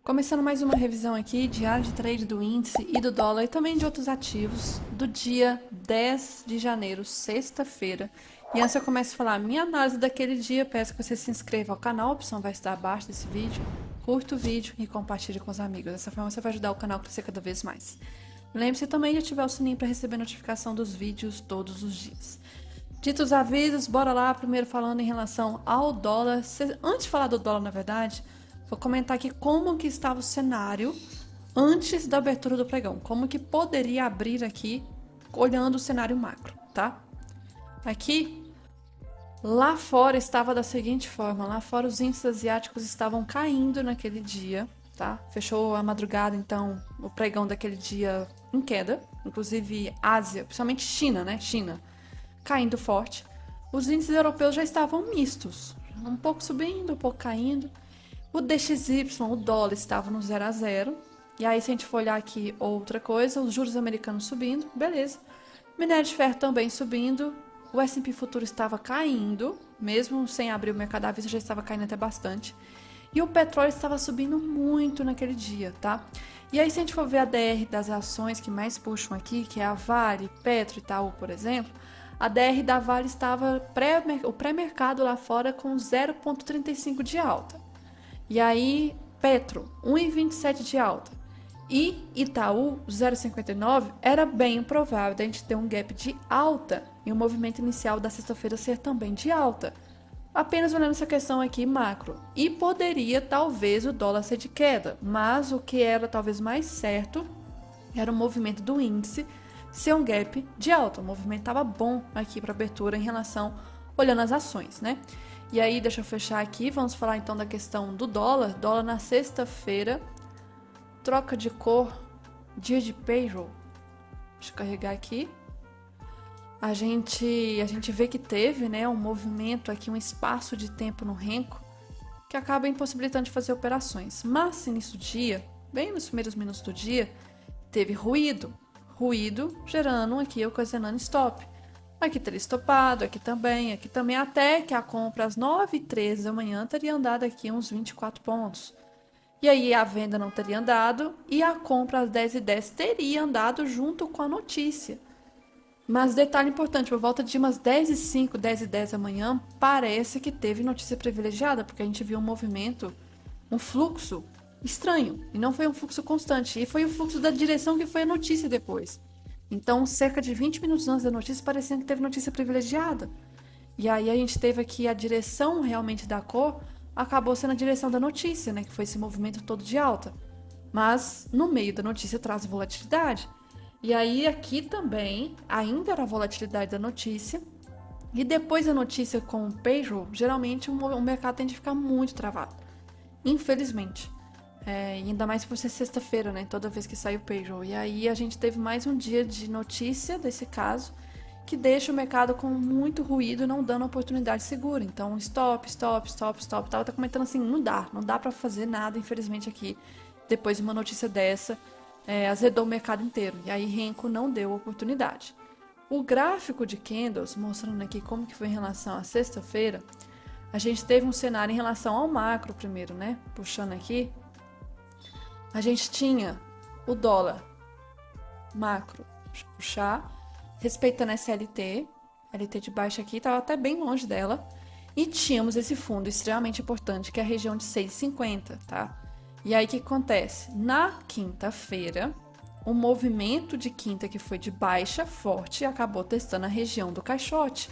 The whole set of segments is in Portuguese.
Começando mais uma revisão aqui, diário de trade do índice e do dólar e também de outros ativos do dia 10 de janeiro, sexta-feira. E antes eu começo a falar minha análise daquele dia, peço que você se inscreva ao canal, a opção vai estar abaixo desse vídeo, curta o vídeo e compartilhe com os amigos. Dessa forma você vai ajudar o canal a crescer cada vez mais. Lembre-se também de ativar o sininho para receber notificação dos vídeos todos os dias. Dito os avisos, bora lá, primeiro falando em relação ao dólar. Antes de falar do dólar, na verdade, vou comentar aqui como que estava o cenário antes da abertura do pregão. Como que poderia abrir aqui, olhando o cenário macro, tá? Aqui, lá fora estava da seguinte forma. Lá fora os índices asiáticos estavam caindo naquele dia, tá? Fechou a madrugada, então, o pregão daquele dia em queda. Inclusive Ásia, principalmente China, né? China caindo forte. Os índices europeus já estavam mistos. Um pouco subindo, um pouco caindo. O DXY, o dólar, estava no 0 a 0. E aí, se a gente for olhar aqui outra coisa, os juros americanos subindo, beleza. Minério de ferro também subindo. O S&P futuro estava caindo, mesmo sem abrir o mercado à vista, já estava caindo até bastante. E o petróleo estava subindo muito naquele dia, tá? E aí, se a gente for ver a DR das ações que mais puxam aqui, que é a Vale, Petro e Itaú, por exemplo, a DR da Vale estava, o pré-mercado lá fora, com 0,35 de alta. E aí, Petro, 1,27 de alta. E Itaú, 0,59, era bem provável da gente ter um gap de alta e o movimento inicial da sexta-feira ser também de alta. Apenas olhando essa questão aqui macro. E poderia, talvez, o dólar ser de queda, mas o que era talvez mais certo era o movimento do índice ser um gap de alta. O movimento estava bom aqui para abertura em relação, olhando as ações, né? E aí, deixa eu fechar aqui, vamos falar então da questão do dólar. Dólar na sexta-feira, troca de cor, dia de payroll. Deixa eu carregar aqui. A gente vê que teve, né, um movimento aqui, um espaço de tempo no renko que acaba impossibilitando de fazer operações. Mas, início do dia, bem nos primeiros minutos do dia, teve ruído. Ruído gerando aqui, ocasionando stop. Aqui teria estopado, aqui também, até que a compra às 9h13 da manhã teria andado aqui uns 24 pontos. E aí a venda não teria andado e a compra às 10h10 teria andado junto com a notícia. Mas detalhe importante, por volta de umas 10h05, 10h10 da manhã, parece que teve notícia privilegiada, porque a gente viu um movimento, um fluxo estranho, e não foi um fluxo constante, e foi o fluxo da direção que foi a notícia depois. Então, cerca de 20 minutos antes da notícia, parecia que teve notícia privilegiada. E aí a gente teve aqui a direção realmente da cor, acabou sendo a direção da notícia, né? Que foi esse movimento todo de alta. Mas no meio da notícia traz volatilidade. E aí aqui também, ainda era a volatilidade da notícia. E depois da notícia com o payroll, geralmente o mercado tende a ficar muito travado. Infelizmente. Ainda mais por ser sexta-feira, né? Toda vez que sai o payroll. E aí a gente teve mais um dia de notícia desse caso, que deixa o mercado com muito ruído, não dando oportunidade segura. Então, stop. Tava até comentando assim, não dá pra fazer nada, infelizmente, aqui. Depois de uma notícia dessa, azedou o mercado inteiro. E aí, renko não deu oportunidade. O gráfico de candles, mostrando aqui como que foi em relação à sexta-feira, a gente teve um cenário em relação ao macro primeiro, né? Puxando aqui. A gente tinha o dólar macro, deixa eu puxar, respeitando essa LT de baixo aqui, estava até bem longe dela, e tínhamos esse fundo extremamente importante, que é a região de 6,50, tá? E aí o que acontece? Na quinta-feira, o movimento de quinta que foi de baixa forte acabou testando a região do caixote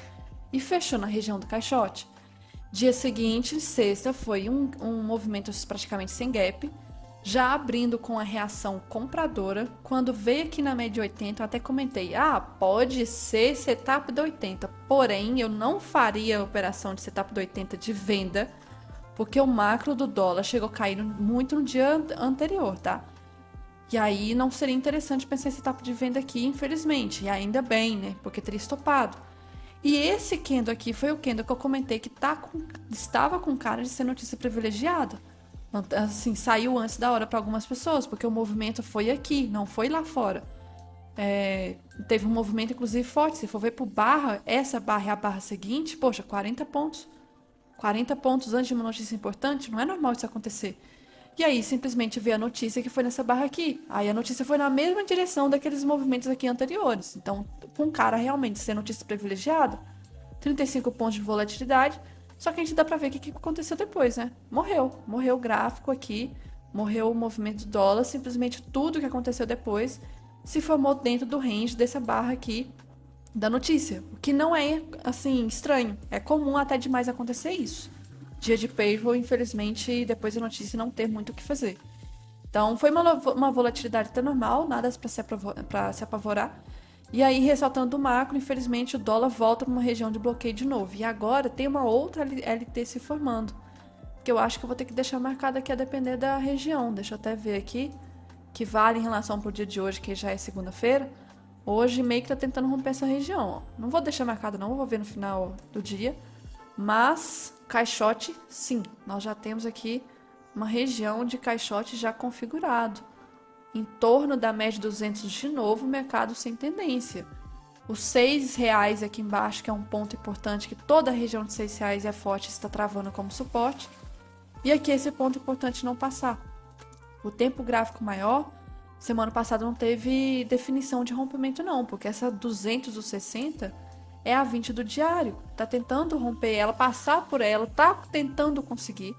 e fechou na região do caixote. Dia seguinte, sexta, foi um movimento praticamente sem gap, já abrindo com a reação compradora. Quando veio aqui na média 80, eu até comentei, pode ser setup do 80, porém eu não faria a operação de setup do 80 de venda, porque o macro do dólar chegou a cair muito no dia anterior, tá? E aí não seria interessante pensar em setup de venda aqui, infelizmente, e ainda bem, né, porque teria estopado. E esse candle aqui foi o candle que eu comentei que estava com cara de ser notícia privilegiada. Assim, saiu antes da hora para algumas pessoas, porque o movimento foi aqui, não foi lá fora. Teve um movimento, inclusive, forte. Se for ver por barra, essa barra é a barra seguinte, poxa, 40 pontos. 40 pontos antes de uma notícia importante, não é normal isso acontecer. E aí simplesmente veio a notícia que foi nessa barra aqui. Aí a notícia foi na mesma direção daqueles movimentos aqui anteriores. Então, com um cara realmente ser notícia privilegiada, 35 pontos de volatilidade. Só que a gente dá pra ver o que aconteceu depois, né? Morreu. Morreu o gráfico aqui. Morreu o movimento do dólar. Simplesmente tudo que aconteceu depois se formou dentro do range dessa barra aqui da notícia. O que não é, assim, estranho. É comum até demais acontecer isso. Dia de payroll, infelizmente, depois da notícia não ter muito o que fazer. Então, foi uma volatilidade até normal, nada para se apavorar. E aí, ressaltando o macro, infelizmente, o dólar volta para uma região de bloqueio de novo. E agora tem uma outra LT se formando, que eu acho que eu vou ter que deixar marcado aqui a depender da região. Deixa eu até ver aqui, que vale em relação para o dia de hoje, que já é segunda-feira. Hoje meio que tá tentando romper essa região, ó. Não vou deixar marcado não, vou ver no final do dia. Mas, caixote, sim. Nós já temos aqui uma região de caixote já configurado. Em torno da média 200 de novo, mercado sem tendência. Os R$ 6 aqui embaixo, que é um ponto importante, que toda a região de R$ 6 é forte, está travando como suporte. E aqui esse ponto importante não passar. O tempo gráfico maior, semana passada não teve definição de rompimento não, porque essa 260 é a 20 do diário. Tá tentando romper ela, passar por ela, tá tentando conseguir.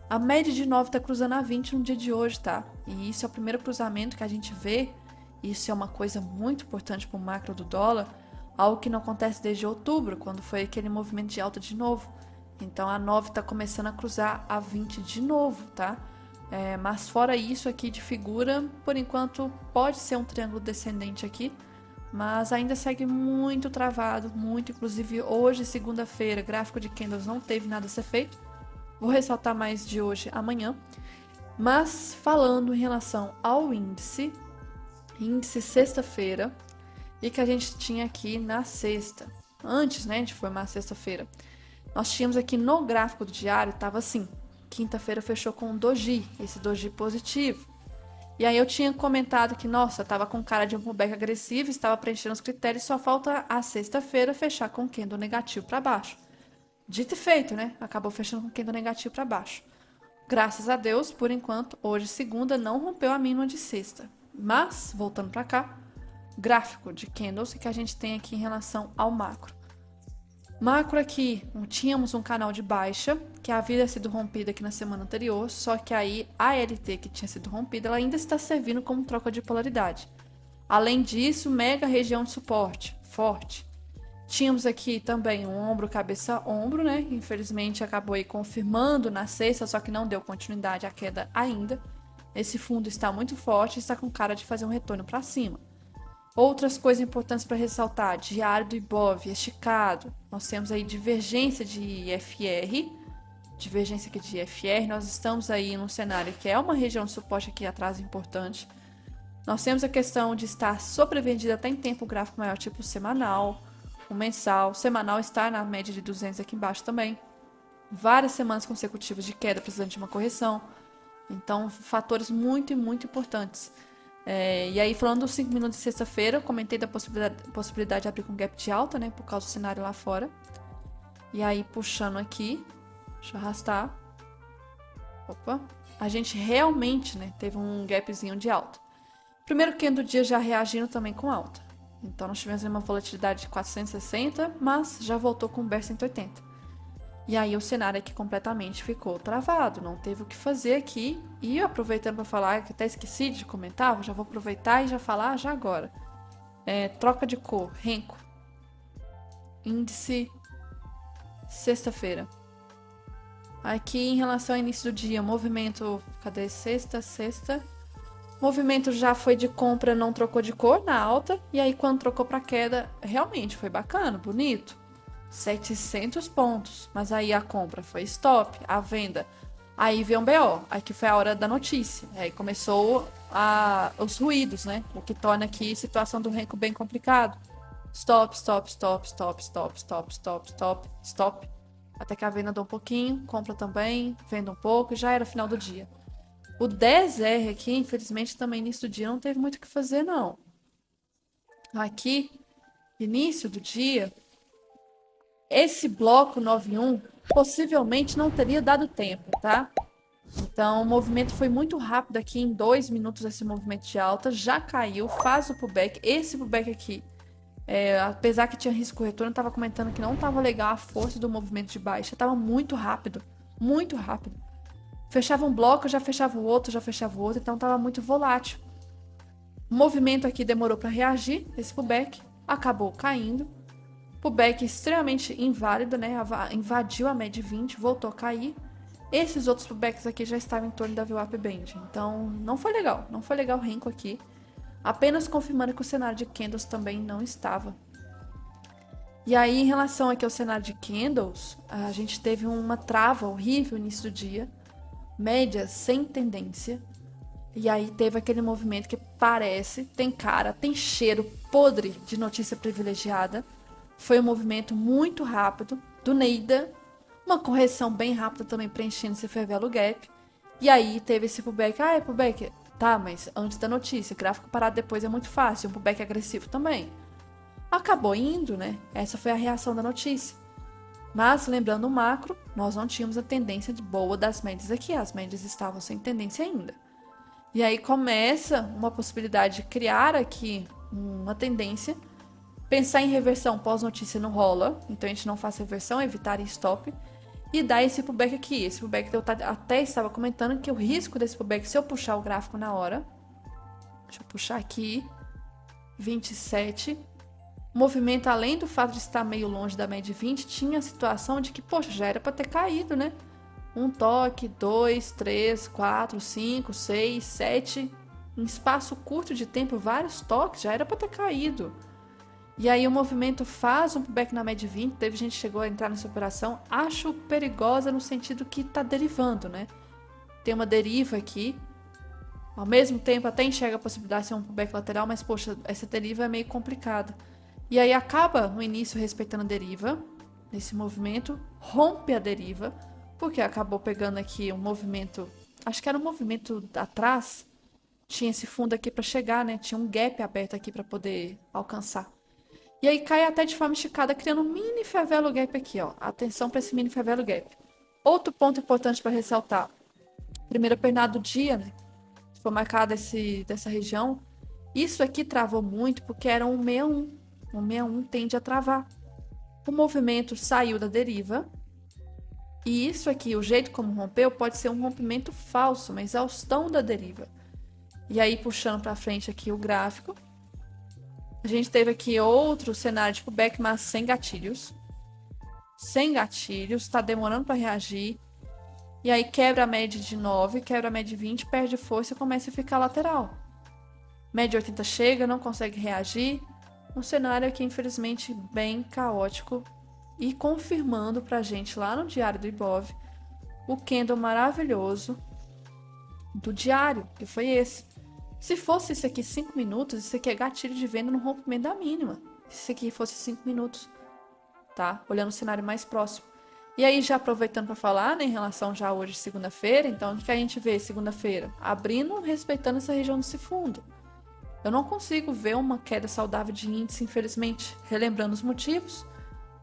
A média de 9 tá cruzando a 20 no dia de hoje, tá? E isso é o primeiro cruzamento que a gente vê. Isso é uma coisa muito importante para o macro do dólar, algo que não acontece desde outubro, quando foi aquele movimento de alta de novo. Então a 9 tá começando a cruzar a 20 de novo, tá? Mas fora isso aqui de figura, por enquanto pode ser um triângulo descendente aqui, mas ainda segue muito travado, muito. Inclusive hoje, segunda-feira, gráfico de candles não teve nada a ser feito. Vou ressaltar mais de hoje amanhã. Mas falando em relação ao índice sexta-feira, e que a gente tinha aqui na sexta, antes, né, de formar a sexta-feira, nós tínhamos aqui no gráfico do diário, estava assim, quinta-feira fechou com um doji, esse doji positivo. E aí eu tinha comentado que, nossa, tava com cara de um pullback agressivo, estava preenchendo os critérios, só falta a sexta-feira fechar com candle negativo para baixo. Dito e feito, né? Acabou fechando com candle negativo para baixo. Graças a Deus, por enquanto, hoje segunda não rompeu a mínima de sexta. Mas, voltando para cá, gráfico de candles que a gente tem aqui em relação ao macro. Macro aqui, tínhamos um canal de baixa, que havia sido rompida aqui na semana anterior, só que aí a LT que tinha sido rompida, ela ainda está servindo como troca de polaridade. Além disso, mega região de suporte, forte. Tínhamos aqui também um ombro, cabeça, ombro, né? Infelizmente acabou aí confirmando na sexta, só que não deu continuidade à queda ainda. Esse fundo está muito forte e está com cara de fazer um retorno para cima. Outras coisas importantes para ressaltar: diário do Ibov esticado. Nós temos aí divergência de IFR. Divergência aqui de IFR. Nós estamos aí num cenário que é uma região de suporte aqui atrás importante. Nós temos a questão de estar sobrevendida até em tempo gráfico maior, tipo semanal, o mensal. O semanal está na média de 200 aqui embaixo também. Várias semanas consecutivas de queda precisando de uma correção. Então, fatores muito e muito importantes. E aí, falando dos 5 minutos de sexta-feira, eu comentei da possibilidade de abrir com gap de alta, né? Por causa do cenário lá fora. E aí, puxando aqui, deixa eu arrastar. Opa! A gente realmente, né, teve um gapzinho de alta. Primeiro candle do dia já reagindo também com alta. Então, nós tivemos uma volatilidade de 460, mas já voltou com o BER 180. E aí o cenário aqui completamente ficou travado, não teve o que fazer aqui. E aproveitando para falar, que até esqueci de comentar, já vou aproveitar e já falar já agora. Troca de cor, Renko. Índice sexta-feira. Aqui em relação ao início do dia, movimento, cadê sexta? Movimento já foi de compra, não trocou de cor na alta. E aí quando trocou para queda, realmente foi bacana, bonito. 700 pontos, mas aí a compra foi stop, a venda, aí veio um BO, aí que foi a hora da notícia, aí começou os ruídos, né, o que torna aqui a situação do Renko bem complicado. Stop, até que a venda dá um pouquinho, compra também, venda um pouco, e já era final do dia. O 10R aqui, infelizmente, também início do dia não teve muito o que fazer, não. Aqui, início do dia, esse bloco 91 possivelmente não teria dado tempo, tá? Então, o movimento foi muito rápido aqui, em 2 minutos esse movimento de alta, já caiu, faz o pullback. Esse pullback aqui, apesar que tinha risco retorno, eu tava comentando que não tava legal a força do movimento de baixa, tava muito rápido, muito rápido. Fechava um bloco, já fechava o outro, então tava muito volátil. O movimento aqui demorou para reagir, esse pullback, acabou caindo. Pullback extremamente inválido, né? Invadiu a média 20, voltou a cair. Esses outros pullbacks aqui já estavam em torno da VWAP Band. Então, não foi legal. Não foi legal o Renko aqui. Apenas confirmando que o cenário de candles também não estava. E aí, em relação aqui ao cenário de candles, a gente teve uma trava horrível no início do dia. Média sem tendência. E aí teve aquele movimento que parece, tem cara, tem cheiro podre de notícia privilegiada. Foi um movimento muito rápido do Neida, uma correção bem rápida também preenchendo esse fair value gap. E aí teve esse pullback. Ah, é pullback? Tá, mas antes da notícia, gráfico parado depois é muito fácil, um pullback agressivo também. Acabou indo, né? Essa foi a reação da notícia. Mas, lembrando o macro, nós não tínhamos a tendência de boa das médias aqui, as médias estavam sem tendência ainda. E aí começa uma possibilidade de criar aqui uma tendência. Pensar em reversão pós-notícia não rola, então a gente não faz reversão, evitar stop. E dar esse pullback aqui. Esse pullback eu até estava comentando que o risco desse pullback, se eu puxar o gráfico na hora, deixa eu puxar aqui, 27. O movimento, além do fato de estar meio longe da média 20, tinha a situação de que, poxa, já era para ter caído, né? Um toque, 2, 3, 4, 5, 6, 7. Em espaço curto de tempo, vários toques, já era para ter caído. E aí o movimento faz um pullback na média 20, teve gente que chegou a entrar nessa operação. Acho perigosa no sentido que tá derivando, né? Tem uma deriva aqui. Ao mesmo tempo, até enxerga a possibilidade de ser um pullback lateral, mas, poxa, essa deriva é meio complicada. E aí acaba, no início, respeitando a deriva, nesse movimento, rompe a deriva, porque acabou pegando aqui um movimento, acho que era um movimento atrás, tinha esse fundo aqui para chegar, né? Tinha um gap aberto aqui para poder alcançar. E aí cai até de forma esticada, criando um mini fair value gap aqui, ó. Atenção para esse mini fair value gap. Outro ponto importante para ressaltar. Primeira pernada do dia, né? Se for marcar dessa região. Isso aqui travou muito porque era um 61. O 61 tende a travar. O movimento saiu da deriva. E isso aqui, o jeito como rompeu, pode ser um rompimento falso, uma exaustão da deriva. E aí, puxando para frente aqui o gráfico. A gente teve aqui outro cenário de pullback, mas sem gatilhos. Sem gatilhos, tá demorando para reagir. E aí quebra a média de 9, quebra a média de 20, perde força e começa a ficar lateral. Média 80 chega, não consegue reagir. Um cenário aqui, infelizmente, bem caótico. E confirmando pra gente lá no diário do Ibov o candle maravilhoso do diário, que foi esse. Se fosse isso aqui 5 minutos, isso aqui é gatilho de venda no rompimento da mínima. Se isso aqui fosse 5 minutos, tá? Olhando o cenário mais próximo. E aí, já aproveitando para falar, né, em relação já hoje, segunda-feira, então, o que a gente vê segunda-feira? Abrindo, respeitando essa região desse fundo. Eu não consigo ver uma queda saudável de índice, infelizmente. Relembrando os motivos,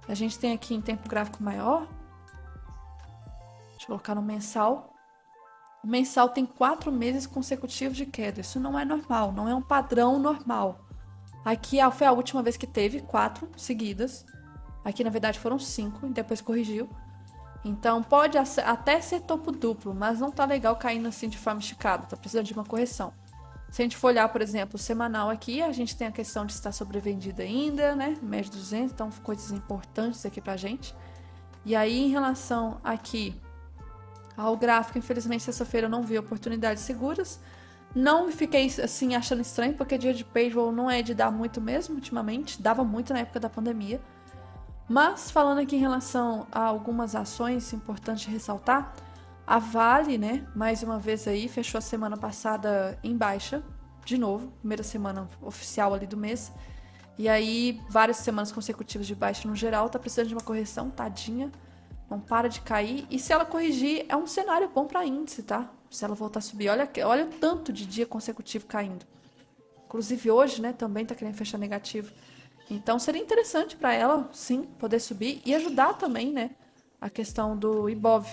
a gente tem aqui em tempo gráfico maior. Deixa eu colocar no mensal. O mensal tem 4 meses consecutivos de queda. Isso não é normal, não é um padrão normal. Aqui foi a última vez que teve 4 seguidas. Aqui, na verdade, foram 5 e depois corrigiu. Então, pode até ser topo duplo, mas não tá legal caindo assim de forma esticada. Tá precisando de uma correção. Se a gente for olhar, por exemplo, o semanal aqui, a gente tem a questão de estar sobrevendido ainda, né? Média 200, então coisas importantes aqui pra gente. E aí, em relação aqui ao gráfico, infelizmente, sexta-feira eu não vi oportunidades seguras. Não fiquei, assim, achando estranho, porque dia de payroll não é de dar muito mesmo, ultimamente. Dava muito na época da pandemia. Mas, falando aqui em relação a algumas ações importantes de ressaltar, a Vale, né, mais uma vez aí, fechou a semana passada em baixa, de novo, primeira semana oficial ali do mês. E aí, várias semanas consecutivas de baixa no geral, tá precisando de uma correção, tadinha. Não para de cair. E se ela corrigir, é um cenário bom para índice, tá? Se ela voltar a subir. Olha o tanto de dia consecutivo caindo. Inclusive hoje, né, também tá querendo fechar negativo. Então seria interessante para ela, sim, poder subir e ajudar também, né, a questão do Ibov.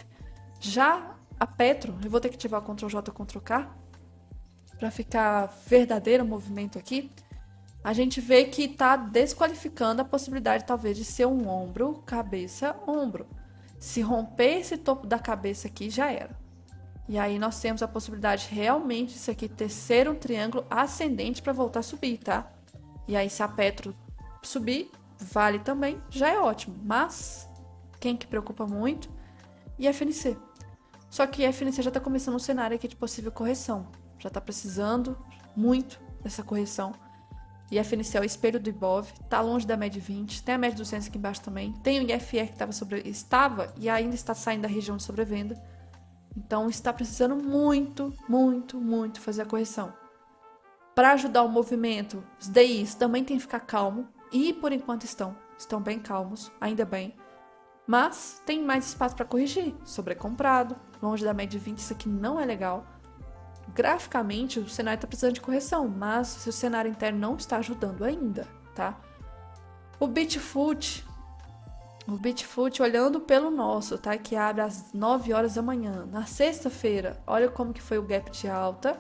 Já a Petro, eu vou ter que ativar o Ctrl J, Ctrl K, para ficar verdadeiro o movimento aqui. A gente vê que está desqualificando a possibilidade, talvez, de ser um ombro, cabeça, ombro. Se romper esse topo da cabeça aqui, já era. E aí nós temos a possibilidade realmente disso aqui ter ser um triângulo ascendente para voltar a subir, tá? E aí se a Petro subir, vale também, já é ótimo. Mas, quem que preocupa muito? IFNC. Só que IFNC já está começando um cenário aqui de possível correção. Já está precisando muito dessa correção. IFNC é o espelho do Ibov, tá longe da média 20, tem a média 200 aqui embaixo também, tem o IFR que estava e ainda está saindo da região de sobrevenda. Então está precisando muito, muito, muito fazer a correção. Para ajudar o movimento, os DIs também tem que ficar calmo e por enquanto estão bem calmos, ainda bem. Mas tem mais espaço para corrigir, sobrecomprado, longe da média 20, isso aqui não é legal. Graficamente, o cenário está precisando de correção, mas o cenário interno não está ajudando ainda, tá? O Bitfoot, olhando pelo nosso, tá? Que abre às 9 horas da manhã. Na sexta-feira, olha como que foi o gap de alta.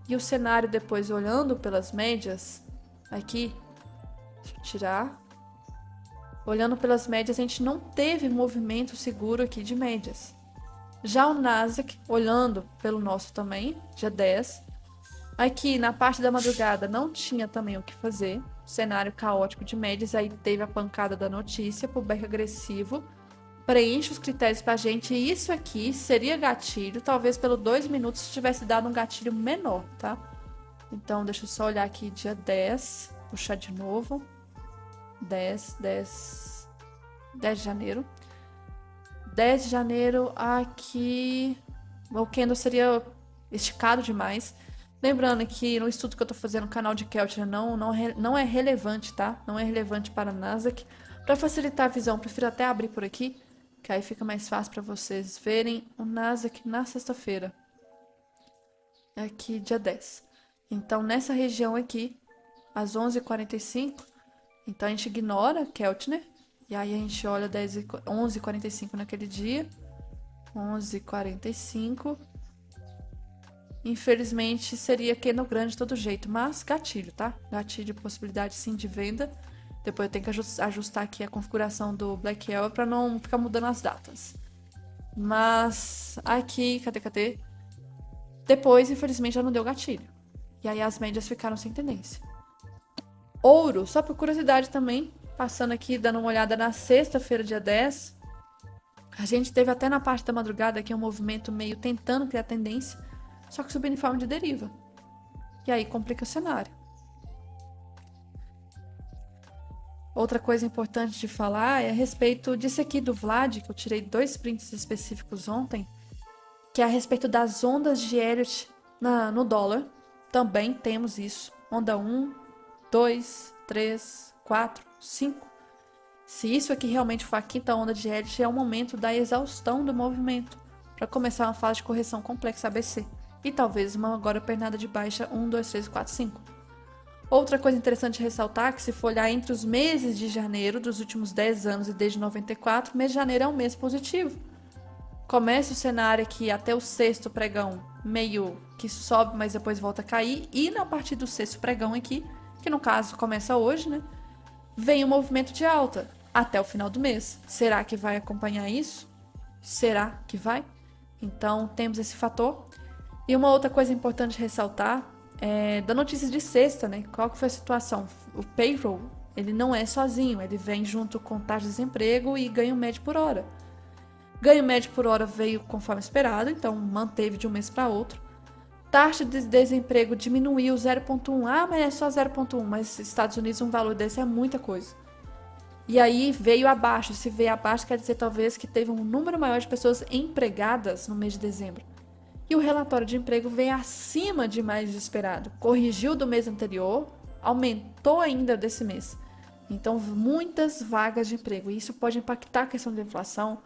E o cenário depois, olhando pelas médias, aqui, deixa eu tirar. Olhando pelas médias, a gente não teve movimento seguro aqui de médias. Já o Nasdaq, olhando pelo nosso também, dia 10. Aqui, na parte da madrugada, não tinha também o que fazer. Cenário caótico de médias, aí teve a pancada da notícia, pullback agressivo. Preenche os critérios pra gente. E isso aqui seria gatilho, talvez pelo 2 minutos tivesse dado um gatilho menor, tá? Então, deixa eu só olhar aqui, dia 10. Puxar de novo. 10 de janeiro. 10 de janeiro aqui, o candle seria esticado demais. Lembrando que no estudo que eu tô fazendo no canal de Keltner não é relevante, tá? Não é relevante para Nasdaq. Para facilitar a visão, prefiro até abrir por aqui, que aí fica mais fácil para vocês verem o Nasdaq na sexta-feira. Aqui, dia 10. Então, nessa região aqui, às 11h45, então a gente ignora Keltner. E aí a gente olha 11h45 naquele dia. 11h45. Infelizmente seria candle grande de todo jeito. Mas gatilho, tá? Gatilho, possibilidade sim de venda. Depois eu tenho que ajustar aqui a configuração do Black Hour para não ficar mudando as datas. Mas aqui, cadê? Depois, infelizmente, já não deu gatilho. E aí as médias ficaram sem tendência. Ouro, só por curiosidade também. Passando aqui, dando uma olhada na sexta-feira, dia 10. A gente teve até na parte da madrugada aqui um movimento meio tentando criar tendência, só que subindo em forma de deriva. E aí complica o cenário. Outra coisa importante de falar é a respeito disso aqui do Vlad, que eu tirei 2 prints específicos ontem, que é a respeito das ondas de Elliott no dólar. Também temos isso. Onda 1, 2, 3, 4, 5. Se isso aqui realmente for a quinta onda de Elliott, é o momento da exaustão do movimento, para começar uma fase de correção complexa ABC. E talvez uma agora pernada de baixa 1, 2, 3, 4, 5. Outra coisa interessante de ressaltar, que se for olhar entre os meses de janeiro dos últimos 10 anos e desde 94, mês de janeiro é um mês positivo. Começa o cenário aqui até o sexto pregão, meio que sobe, mas depois volta a cair. E na partir do sexto pregão aqui, que no caso começa hoje, né? Vem um movimento de alta até o final do mês. Será que vai acompanhar isso? Será que vai? Então, temos esse fator. E uma outra coisa importante de ressaltar é da notícia de sexta, né? Qual que foi a situação? O payroll, ele não é sozinho, ele vem junto com taxa de desemprego e ganho médio por hora. Ganho médio por hora veio conforme esperado, então manteve de um mês para outro. Taxa de desemprego diminuiu 0,1. Ah, mas é só 0,1. Mas nos Estados Unidos um valor desse é muita coisa. E aí veio abaixo. Se veio abaixo, quer dizer talvez que teve um número maior de pessoas empregadas no mês de dezembro. E o relatório de emprego veio acima de mais esperado. Corrigiu do mês anterior, aumentou ainda desse mês. Então, muitas vagas de emprego. E isso pode impactar a questão da inflação.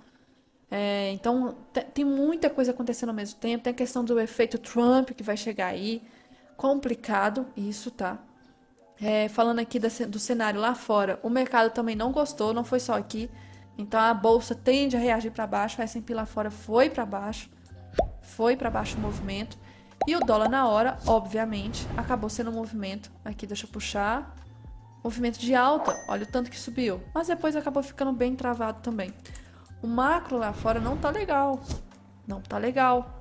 Então, tem muita coisa acontecendo ao mesmo tempo. Tem a questão do efeito Trump que vai chegar aí. Complicado isso, tá? Falando aqui do cenário lá fora, o mercado também não gostou, não foi só aqui. Então, a bolsa tende a reagir para baixo. O S&P lá fora foi para baixo. foi para baixo o movimento. E o dólar na hora, obviamente, acabou sendo um movimento. Aqui, deixa eu puxar. Movimento de alta. Olha o tanto que subiu. Mas depois acabou ficando bem travado também. O macro lá fora não tá legal. Não tá legal.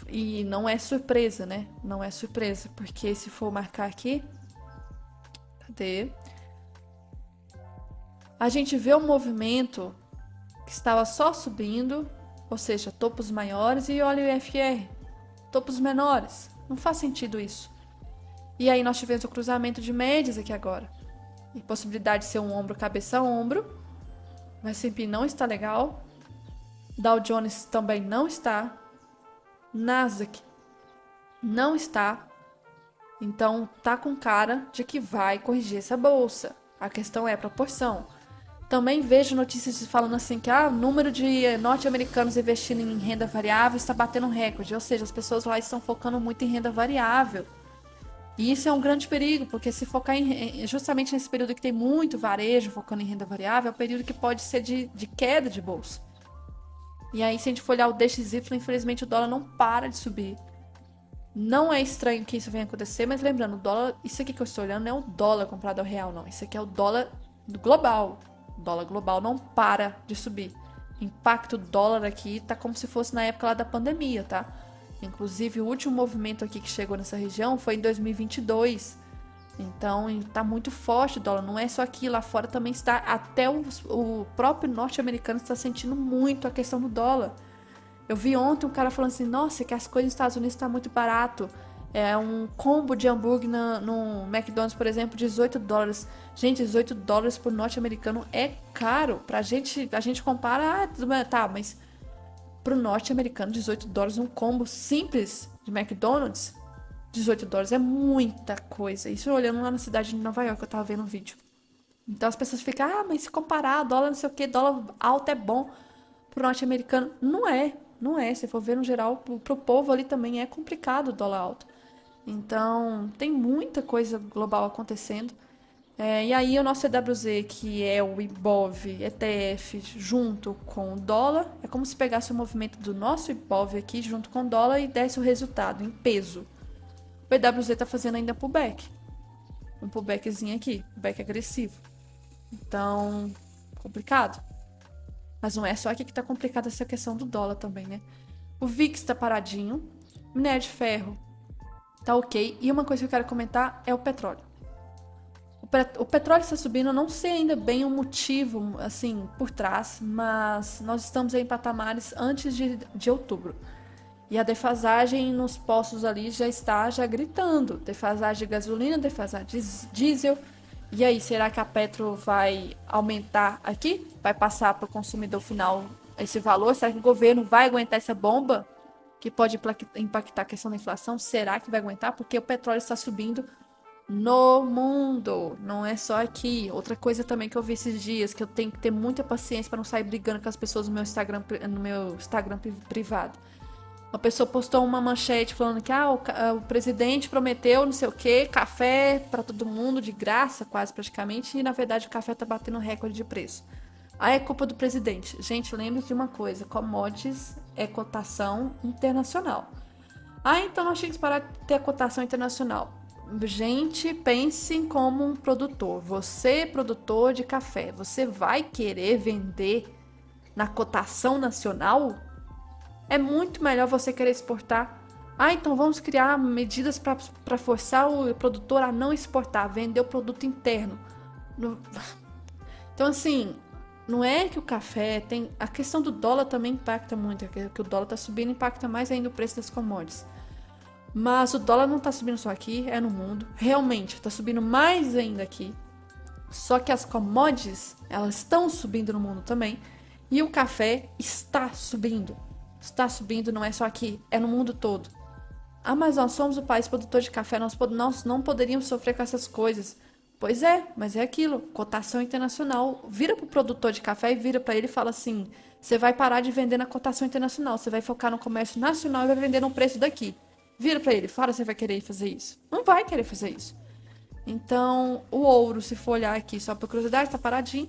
E não é surpresa, né? Não é surpresa. Porque se for marcar aqui... Cadê? A gente vê um movimento que estava só subindo. Ou seja, topos maiores. E olha o IFR. Topos menores. Não faz sentido isso. E aí nós tivemos o cruzamento de médias aqui agora. E possibilidade de ser um ombro, cabeça a ombro. O S&P não está legal. Dow Jones também não está. Nasdaq não está. Então tá com cara de que vai corrigir essa bolsa. A questão é a proporção. Também vejo notícias falando assim que o número de norte-americanos investindo em renda variável está batendo um recorde. Ou seja, as pessoas lá estão focando muito em renda variável. E isso é um grande perigo, porque se focar justamente nesse período que tem muito varejo focando em renda variável, é um período que pode ser de queda de bolsa. E aí, se a gente for olhar o DXY, infelizmente o dólar não para de subir. Não é estranho que isso venha acontecer, mas lembrando, o dólar, isso aqui que eu estou olhando não é o dólar comprado ao real, não. Isso aqui é o dólar global. O dólar global não para de subir. O impacto do dólar aqui tá como se fosse na época lá da pandemia, tá? Inclusive, o último movimento aqui que chegou nessa região foi em 2022. Então, está muito forte o dólar. Não é só aqui, lá fora também está. Até o próprio norte-americano está sentindo muito a questão do dólar. Eu vi ontem um cara falando assim, nossa, que as coisas nos Estados Unidos estão muito barato. É um combo de hambúrguer no McDonald's, por exemplo, $18. Gente, $18 por norte-americano é caro. A gente compara, tudo bem, tá, mas... Para o norte-americano, $18 um combo simples de McDonald's, $18 é muita coisa. Isso olhando lá na cidade de Nova York, eu tava vendo um vídeo. Então as pessoas ficam, mas se comparar, dólar não sei o que, dólar alto é bom pro norte-americano. Não é. Se for ver no geral, pro povo ali também é complicado o dólar alto. Então tem muita coisa global acontecendo. E aí o nosso EWZ, que é o Ibov ETF junto com o dólar, é como se pegasse o movimento do nosso Ibov aqui junto com o dólar e desse o resultado em peso. O EWZ está fazendo ainda pullback. Um pullbackzinho aqui, pullback agressivo. Então, complicado. Mas não é só aqui que está complicada essa questão do dólar também, né? O VIX está paradinho, o minério de ferro tá ok. E uma coisa que eu quero comentar é o petróleo. O petróleo está subindo, eu não sei ainda bem o motivo, assim, por trás, mas nós estamos em patamares antes de outubro. E a defasagem nos postos ali já está gritando. Defasagem de gasolina, defasagem de diesel. E aí, será que a Petro vai aumentar aqui? Vai passar para o consumidor final esse valor? Será que o governo vai aguentar essa bomba que pode impactar a questão da inflação? Será que vai aguentar? Porque o petróleo está subindo no mundo, não é só aqui. Outra coisa também que eu vi esses dias, que eu tenho que ter muita paciência para não sair brigando com as pessoas no meu Instagram privado. Uma pessoa postou uma manchete falando que o presidente prometeu não sei o que, café para todo mundo de graça, quase praticamente, e na verdade o café tá batendo recorde de preço. Aí é culpa do presidente. Gente, lembre de uma coisa, commodities é cotação internacional. Então nós tínhamos que parar de ter a cotação internacional. Gente, pense como um produtor. Você, produtor de café, você vai querer vender na cotação nacional? É muito melhor você querer exportar. Então vamos criar medidas para forçar o produtor a não exportar, vender o produto interno. Então, assim, não é que o café tem... A questão do dólar também impacta muito, que o dólar está subindo impacta mais ainda o preço das commodities. Mas o dólar não está subindo só aqui, é no mundo. Realmente, está subindo mais ainda aqui. Só que as commodities, elas estão subindo no mundo também. E o café está subindo. Está subindo, não é só aqui, é no mundo todo. Mas nós somos o país produtor de café, nós não poderíamos sofrer com essas coisas. Pois é, mas é aquilo, cotação internacional. Vira para o produtor de café e vira para ele e fala assim, você vai parar de vender na cotação internacional, você vai focar no comércio nacional e vai vender no preço daqui. Vira para ele, fala se você vai querer fazer isso. Não vai querer fazer isso. Então, o ouro, se for olhar aqui só por curiosidade, está paradinho.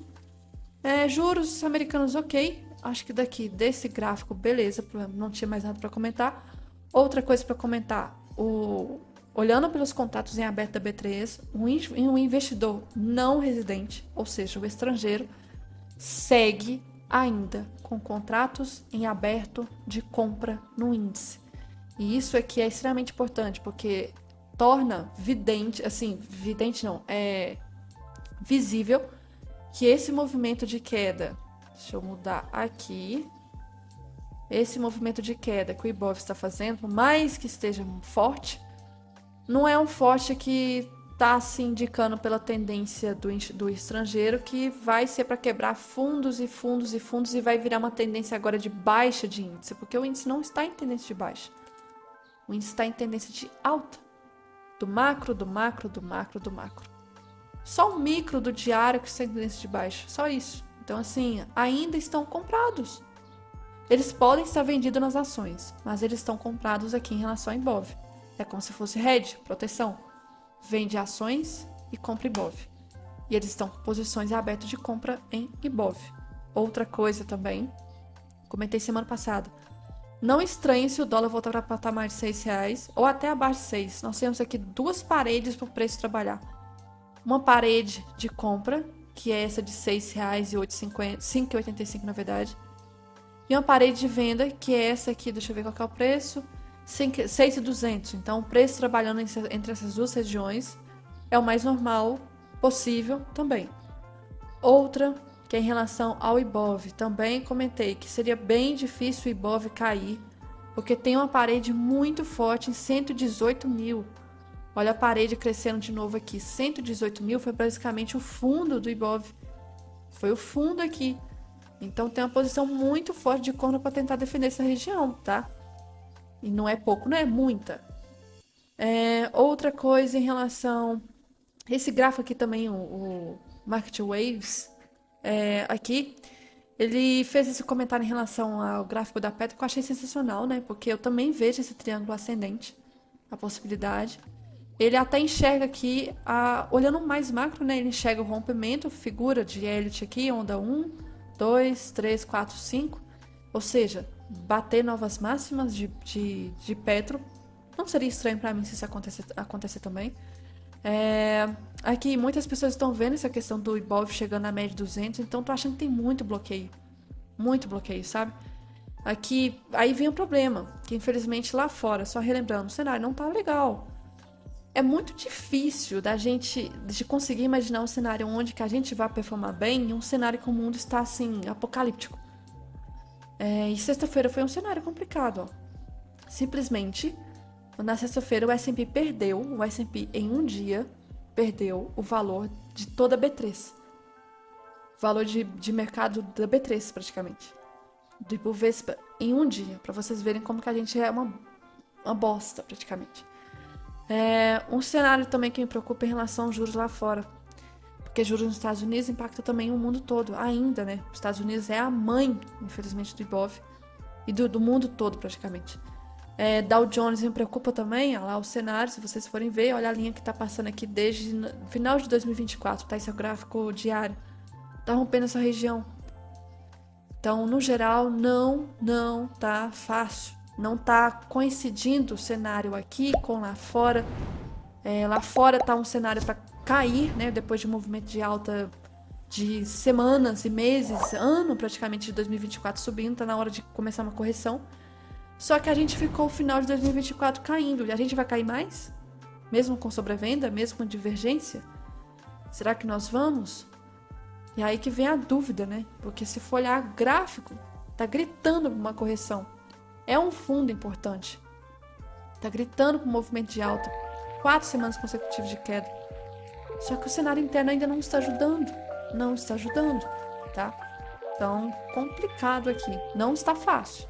Juros americanos ok. acho que daqui desse gráfico, beleza, não tinha mais nada para comentar. Outra coisa para comentar, olhando pelos contratos em aberto da B3, um investidor não residente, ou seja, o estrangeiro, segue ainda com contratos em aberto de compra no índice. E isso aqui é extremamente importante, porque torna visível que esse movimento de queda, deixa eu mudar aqui, esse movimento de queda que o Ibov está fazendo, por mais que esteja forte, não é um forte que está se indicando pela tendência do estrangeiro que vai ser para quebrar fundos e fundos e fundos e vai virar uma tendência agora de baixa de índice, porque o índice não está em tendência de baixa. O índice está em tendência de alta. Do macro, do macro, do macro, do macro. Só o micro do diário que está em tendência de baixa. Só isso. Então, assim, ainda estão comprados. Eles podem estar vendidos nas ações, mas eles estão comprados aqui em relação a Ibov. É como se fosse hedge, proteção. Vende ações e compra Ibov. E eles estão com posições abertas de compra em Ibov. Outra coisa também, comentei semana passada. Não estranhe se o dólar voltar para patamar de R$6 ou até abaixo de 6. Nós temos aqui duas paredes para o preço trabalhar. Uma parede de compra, que é essa de R$6 e 5,85 na verdade. E uma parede de venda, que é essa aqui, deixa eu ver qual que é o preço, 6,200. Então, o preço trabalhando entre essas duas regiões é o mais normal possível também. Outra, que é em relação ao Ibov, também comentei que seria bem difícil o Ibov cair, porque tem uma parede muito forte em 118 mil. Olha a parede crescendo de novo aqui. 118 mil foi basicamente o fundo do Ibov. Foi o fundo aqui. Então tem uma posição muito forte de compra para tentar defender essa região, tá? E não é pouco, não é muita. Outra coisa em relação... Esse gráfico aqui também, o Market Waves, aqui, ele fez esse comentário em relação ao gráfico da Petro que eu achei sensacional, né? Porque eu também vejo esse triângulo ascendente, a possibilidade. Ele até enxerga aqui, olhando mais macro, né? Ele enxerga o rompimento, figura de Elliott aqui, onda 1, 2, 3, 4, 5. Ou seja, bater novas máximas de Petro. Não seria estranho para mim se isso acontecer também. Aqui muitas pessoas estão vendo essa questão do Ibov chegando na média de 200, então tô achando que tem muito bloqueio, sabe? Aqui, aí vem o problema, que infelizmente lá fora, só relembrando, o cenário não tá legal. É muito difícil de conseguir imaginar um cenário onde que a gente vai performar bem e um cenário que o mundo está assim, apocalíptico. E sexta-feira foi um cenário complicado, ó. Simplesmente, na sexta-feira o S&P em um dia perdeu o valor de toda a B3. O valor de mercado da B3, praticamente. Do Ibovespa em um dia, para vocês verem como que a gente é uma bosta, praticamente. Um cenário também que me preocupa em relação aos juros lá fora. Porque juros nos Estados Unidos impacta também o mundo todo, ainda, né? Os Estados Unidos é a mãe, infelizmente, do Ibov e do mundo todo, praticamente. Dow Jones me preocupa também, olha lá o cenário, se vocês forem ver, olha a linha que tá passando aqui desde final de 2024, tá? Esse é o gráfico diário. Tá rompendo essa região. Então, no geral, não tá fácil. Não tá coincidindo o cenário aqui com lá fora. Lá fora tá um cenário para cair, né? Depois de um movimento de alta de semanas e meses, ano praticamente de 2024 subindo, tá na hora de começar uma correção. Só que a gente ficou o final de 2024 caindo. E a gente vai cair mais? Mesmo com sobrevenda? Mesmo com divergência? Será que nós vamos? E aí que vem a dúvida, né? Porque se for olhar gráfico, tá gritando por uma correção. É um fundo importante. Tá gritando por um movimento de alta. 4 semanas consecutivas de queda. Só que o cenário interno ainda não está ajudando. Não está ajudando, tá? Então, complicado aqui. Não está fácil.